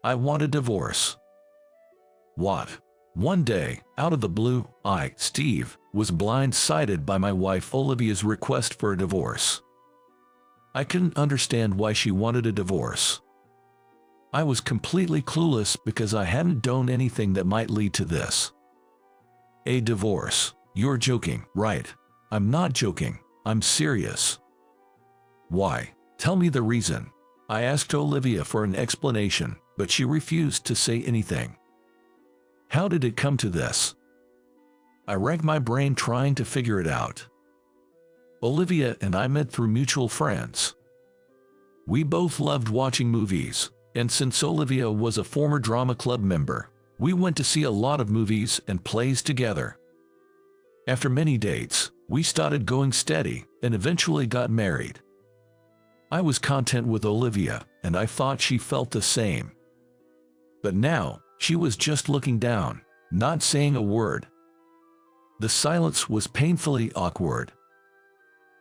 I want a divorce. What? One day, out of the blue, I, Steve, was blindsided by my wife Olivia's request for a divorce. I couldn't understand why she wanted a divorce. I was completely clueless because I hadn't done anything that might lead to this. A divorce? You're joking, right? I'm not joking. I'm serious. Why? Tell me the reason. I asked Olivia for an explanation, but she refused to say anything. How did it come to this? I racked my brain trying to figure it out. Olivia and I met through mutual friends. We both loved watching movies, and since Olivia was a former drama club member, we went to see a lot of movies and plays together. After many dates, we started going steady and eventually got married. I was content with Olivia, and I thought she felt the same. But now, she was just looking down, not saying a word. The silence was painfully awkward.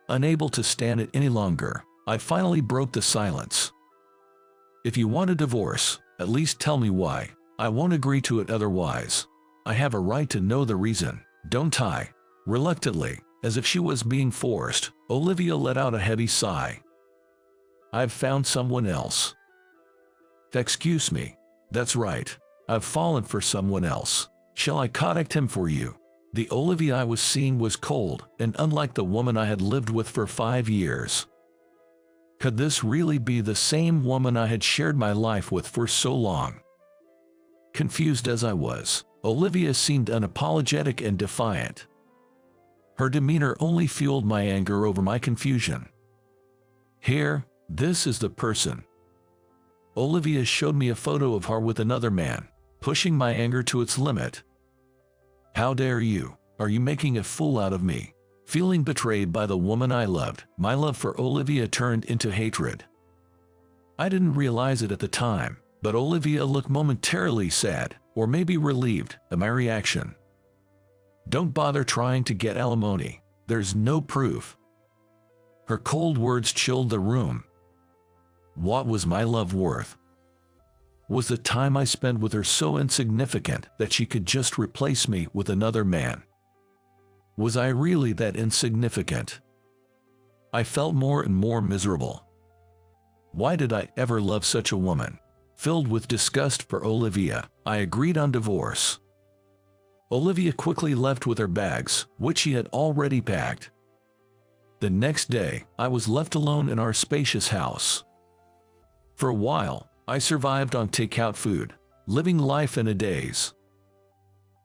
Unable to stand it any longer, I finally broke the silence. If you want a divorce, at least tell me why. I won't agree to it otherwise. I have a right to know the reason, don't I? Reluctantly, as if she was being forced, Olivia let out a heavy sigh. I've found someone else. Excuse me. That's right. I've fallen for someone else. Shall I contact him for you? The Olivia I was seeing was cold and unlike the woman I had lived with for 5 years. Could this really be the same woman I had shared my life with for so long? Confused as I was, Olivia seemed unapologetic and defiant. Her demeanor only fueled my anger over my confusion. Here, this is the person. Olivia showed me a photo of her with another man, pushing my anger to its limit. How dare you? Are you making a fool out of me? Feeling betrayed by the woman I loved, my love for Olivia turned into hatred. I didn't realize it at the time, but Olivia looked momentarily sad, or maybe relieved, at my reaction. Don't bother trying to get alimony. There's no proof. Her cold words chilled the room. What was my love worth? Was the time I spent with her so insignificant that she could just replace me with another man? Was I really that insignificant? I felt more and more miserable. Why did I ever love such a woman? Filled with disgust for Olivia, I agreed on divorce. Olivia quickly left with her bags, which she had already packed. The next day, I was left alone in our spacious house. For a while, I survived on takeout food, living life in a daze.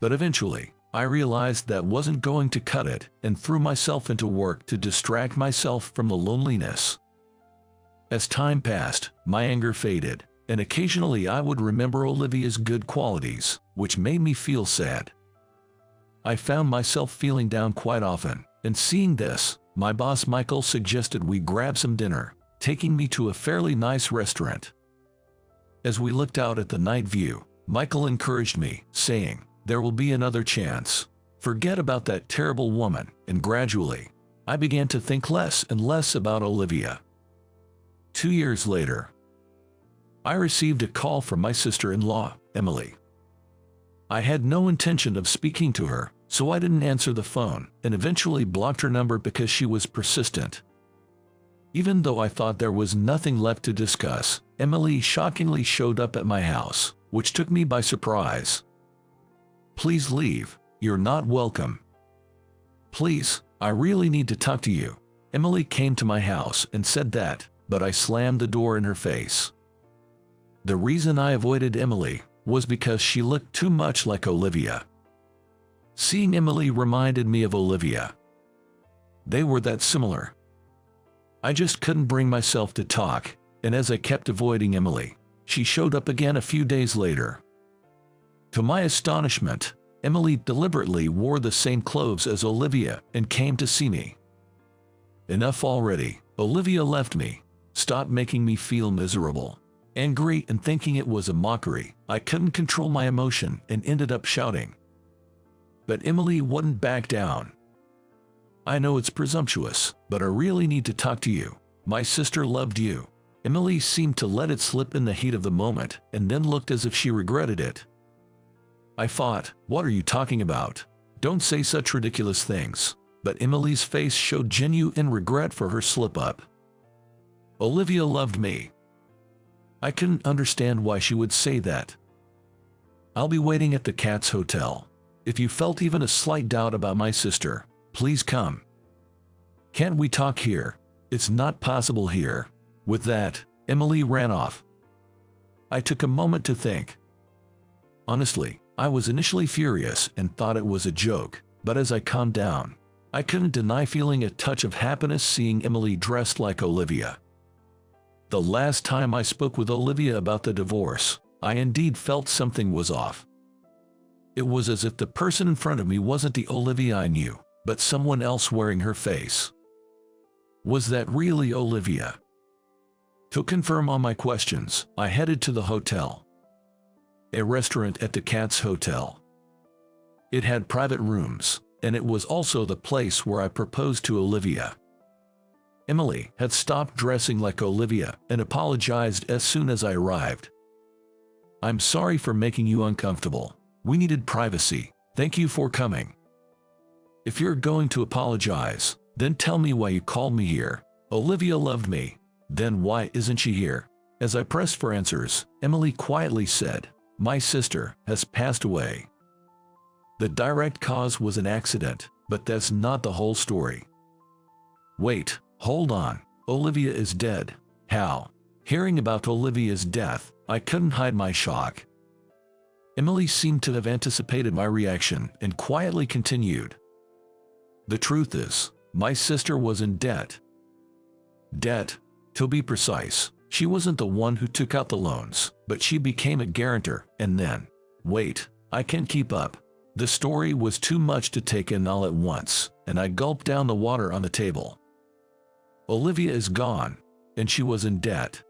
But eventually, I realized that wasn't going to cut it and threw myself into work to distract myself from the loneliness. As time passed, my anger faded, and occasionally I would remember Olivia's good qualities, which made me feel sad. I found myself feeling down quite often, and seeing this, my boss Michael suggested we grab some dinner, taking me to a fairly nice restaurant. As we looked out at the night view, Michael encouraged me, saying, "There will be another chance. Forget about that terrible woman," and gradually, I began to think less and less about Olivia. 2 years later, I received a call from my sister-in-law, Emily. I had no intention of speaking to her, so I didn't answer the phone and eventually blocked her number because she was persistent. Even though I thought there was nothing left to discuss, Emily shockingly showed up at my house, which took me by surprise. "Please leave. You're not welcome." "Please, I really need to talk to you." Emily came to my house and said that, but I slammed the door in her face. The reason I avoided Emily was because she looked too much like Olivia. Seeing Emily reminded me of Olivia. They were that similar. I just couldn't bring myself to talk, and as I kept avoiding Emily, she showed up again a few days later. To my astonishment, Emily deliberately wore the same clothes as Olivia and came to see me. Enough already. Olivia left me, stopped making me feel miserable. Angry and thinking it was a mockery, I couldn't control my emotion and ended up shouting. But Emily wouldn't back down. "I know it's presumptuous, but I really need to talk to you. My sister loved you. Emily seemed to let it slip in the heat of the moment and then looked as if she regretted it. I thought, what are you talking about? Don't say such ridiculous things. But Emily's face showed genuine regret for her slip-up. Olivia loved me. I couldn't understand why she would say that. I'll be waiting at the Cat's Hotel. If you felt even a slight doubt about my sister, please come. Can't we talk here? It's not possible here. With that, Emily ran off. I took a moment to think. Honestly, I was initially furious and thought it was a joke, but as I calmed down, I couldn't deny feeling a touch of happiness seeing Emily dressed like Olivia. The last time I spoke with Olivia about the divorce, I indeed felt something was off. It was as if the person in front of me wasn't the Olivia I knew, but someone else wearing her face. Was that really Olivia? To confirm all my questions, I headed to the hotel. A restaurant at the Cat's Hotel. It had private rooms, and it was also the place where I proposed to Olivia. Emily had stopped dressing like Olivia and apologized as soon as I arrived. I'm sorry for making you uncomfortable. We needed privacy. Thank you for coming. If you're going to apologize, then tell me why you called me here. Olivia loved me. Then why isn't she here? As I pressed for answers, Emily quietly said, my sister has passed away. The direct cause was an accident, but that's not the whole story. Wait, hold on. Olivia is dead. How? Hearing about Olivia's death, I couldn't hide my shock. Emily seemed to have anticipated my reaction and quietly continued. The truth is, my sister was in debt. Debt? To be precise, she wasn't the one who took out the loans, but she became a guarantor, and then… Wait, I can't keep up. The story was too much to take in all at once, and I gulped down the water on the table. Olivia is gone, and she was in debt.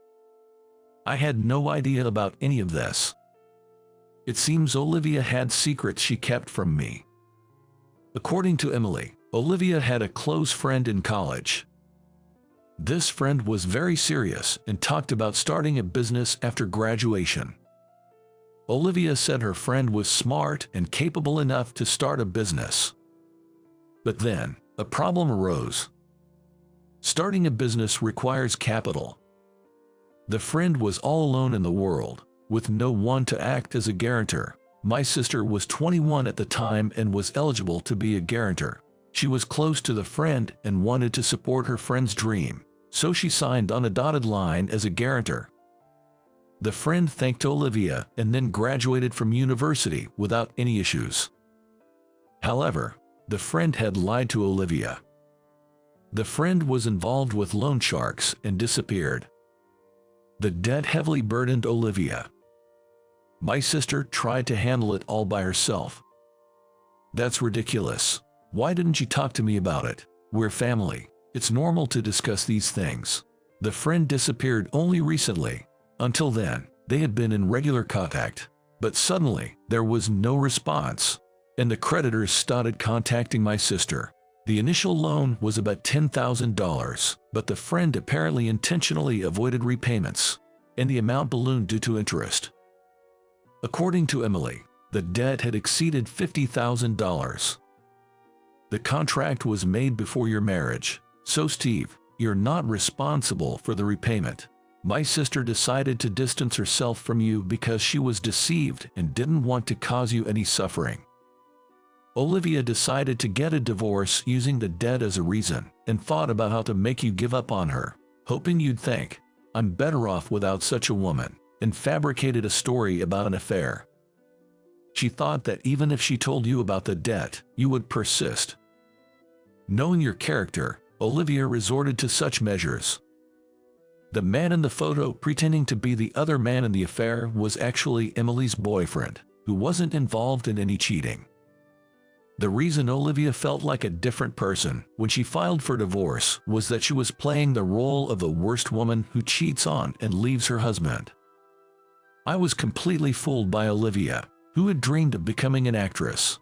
I had no idea about any of this. It seems Olivia had secrets she kept from me. According to Emily, Olivia had a close friend in college. This friend was very serious and talked about starting a business after graduation. Olivia said her friend was smart and capable enough to start a business. But then, a problem arose. Starting a business requires capital. The friend was all alone in the world, with no one to act as a guarantor. My sister was 21 at the time and was eligible to be a guarantor. She was close to the friend and wanted to support her friend's dream, so she signed on a dotted line as a guarantor. The friend thanked Olivia and then graduated from university without any issues. However, the friend had lied to Olivia. The friend was involved with loan sharks and disappeared. The debt heavily burdened Olivia. My sister tried to handle it all by herself. That's ridiculous. Why didn't you talk to me about it? We're family. It's normal to discuss these things. The friend disappeared only recently. Until then, they had been in regular contact. But suddenly, there was no response, and the creditors started contacting my sister. The initial loan was about $10,000, but the friend apparently intentionally avoided repayments, and the amount ballooned due to interest. According to Emily, the debt had exceeded $50,000. The contract was made before your marriage, so Steve, you're not responsible for the repayment. My sister decided to distance herself from you because she was deceived and didn't want to cause you any suffering. Olivia decided to get a divorce using the debt as a reason and thought about how to make you give up on her, hoping you'd think, I'm better off without such a woman, and fabricated a story about an affair. She thought that even if she told you about the debt, you would persist. Knowing your character, Olivia resorted to such measures. The man in the photo pretending to be the other man in the affair was actually Emily's boyfriend, who wasn't involved in any cheating. The reason Olivia felt like a different person when she filed for divorce was that she was playing the role of the worst woman who cheats on and leaves her husband. I was completely fooled by Olivia, who had dreamed of becoming an actress.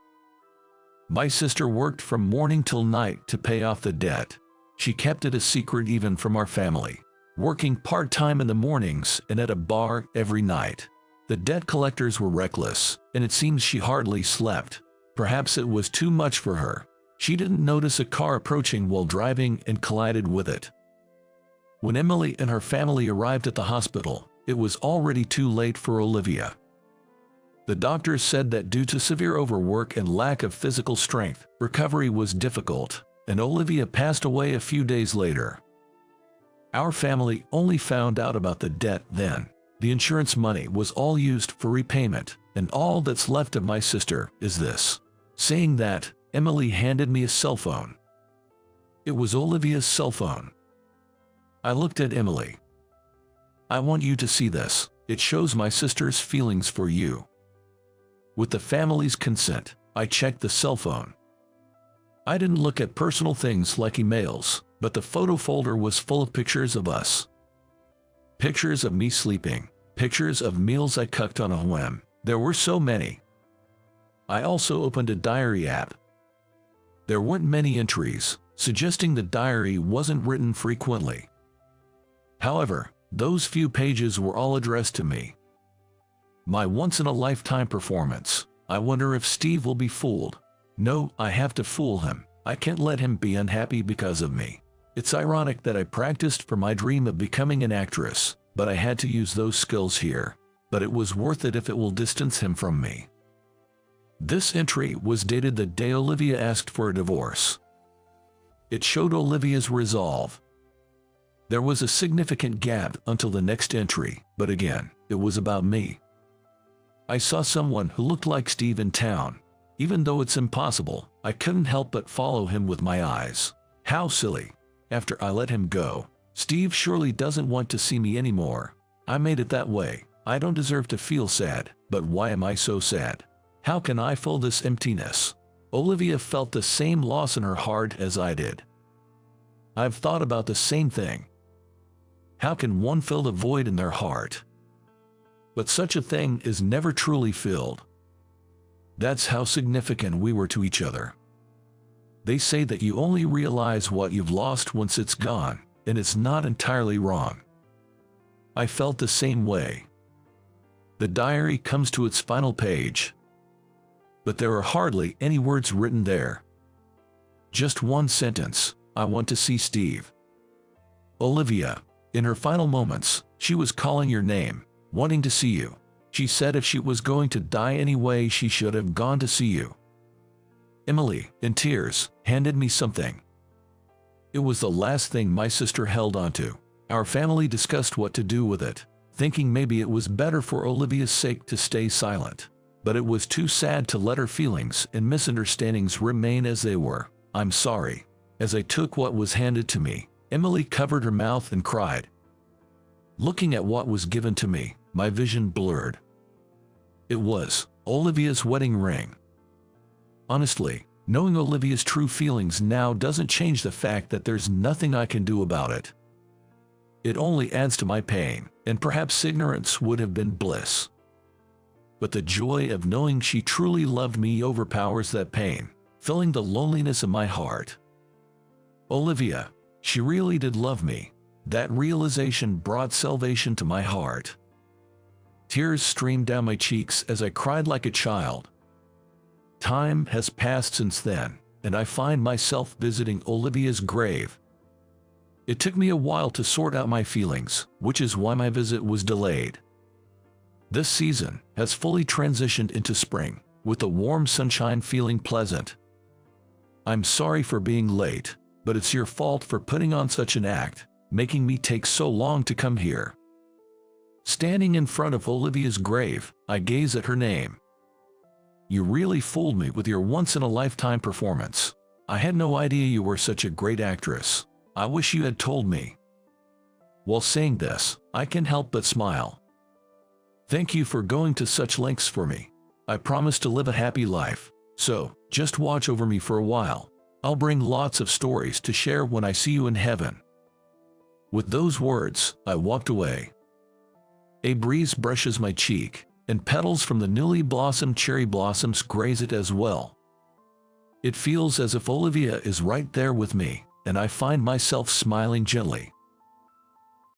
My sister worked from morning till night to pay off the debt. She kept it a secret even from our family. working part-time in the mornings and at a bar every night. The debt collectors were reckless, and it seems she hardly slept. Perhaps it was too much for her. She didn't notice a car approaching while driving and collided with it. When Emily and her family arrived at the hospital, it was already too late for Olivia. The doctors said that due to severe overwork and lack of physical strength, recovery was difficult, and Olivia passed away a few days later. Our family only found out about the debt then. The insurance money was all used for repayment, and all that's left of my sister is this. Saying that, Emily handed me a cell phone. It was Olivia's cell phone. I looked at Emily. I want you to see this. It shows my sister's feelings for you. With the family's consent, I checked the cell phone. I didn't look at personal things like emails, but the photo folder was full of pictures of us. Pictures of me sleeping, pictures of meals I cooked on a whim. There were so many. I also opened a diary app. There weren't many entries, suggesting the diary wasn't written frequently. However, those few pages were all addressed to me. My once-in-a-lifetime performance. I wonder if Steve will be fooled. No, I have to fool him. I can't let him be unhappy because of me. It's ironic that I practiced for my dream of becoming an actress, but I had to use those skills here. But it was worth it if it will distance him from me. This entry was dated the day Olivia asked for a divorce. It showed Olivia's resolve. There was a significant gap until the next entry, but again, it was about me. I saw someone who looked like Steve in town. Even though it's impossible, I couldn't help but follow him with my eyes. How silly. After I let him go, Steve surely doesn't want to see me anymore. I made it that way. I don't deserve to feel sad, but why am I so sad? How can I fill this emptiness? Olivia felt the same loss in her heart as I did. I've thought about the same thing. How can one fill the void in their heart? But such a thing is never truly filled. That's how significant we were to each other. They say that you only realize what you've lost once it's gone, and it's not entirely wrong. I felt the same way. The diary comes to its final page, but there are hardly any words written there. Just one sentence: I want to see Steve. Olivia, in her final moments, she was calling your name, wanting to see you. She said if she was going to die anyway, she should have gone to see you. Emily, in tears, handed me something. It was the last thing my sister held onto. Our family discussed what to do with it, thinking maybe it was better for Olivia's sake to stay silent. But it was too sad to let her feelings and misunderstandings remain as they were. I'm sorry. As I took what was handed to me, Emily covered her mouth and cried. Looking at what was given to me, my vision blurred. It was Olivia's wedding ring. Honestly, knowing Olivia's true feelings now doesn't change the fact that there's nothing I can do about it. It only adds to my pain, and perhaps ignorance would have been bliss. But the joy of knowing she truly loved me overpowers that pain, filling the loneliness of my heart. Olivia, she really did love me. That realization brought salvation to my heart. Tears streamed down my cheeks as I cried like a child. Time has passed since then, and I find myself visiting Olivia's grave. It took me a while to sort out my feelings, which is why my visit was delayed. This season has fully transitioned into spring, with the warm sunshine feeling pleasant. I'm sorry for being late, but it's your fault for putting on such an act, making me take so long to come here. Standing in front of Olivia's grave, I gaze at her name. You really fooled me with your once-in-a-lifetime performance. I had no idea you were such a great actress. I wish you had told me. While saying this, I can't help but smile. Thank you for going to such lengths for me. I promise to live a happy life, so just watch over me for a while. I'll bring lots of stories to share when I see you in heaven. With those words, I walked away. A breeze brushes my cheek, and petals from the newly blossomed cherry blossoms graze it as well. It feels as if Olivia is right there with me, and I find myself smiling gently.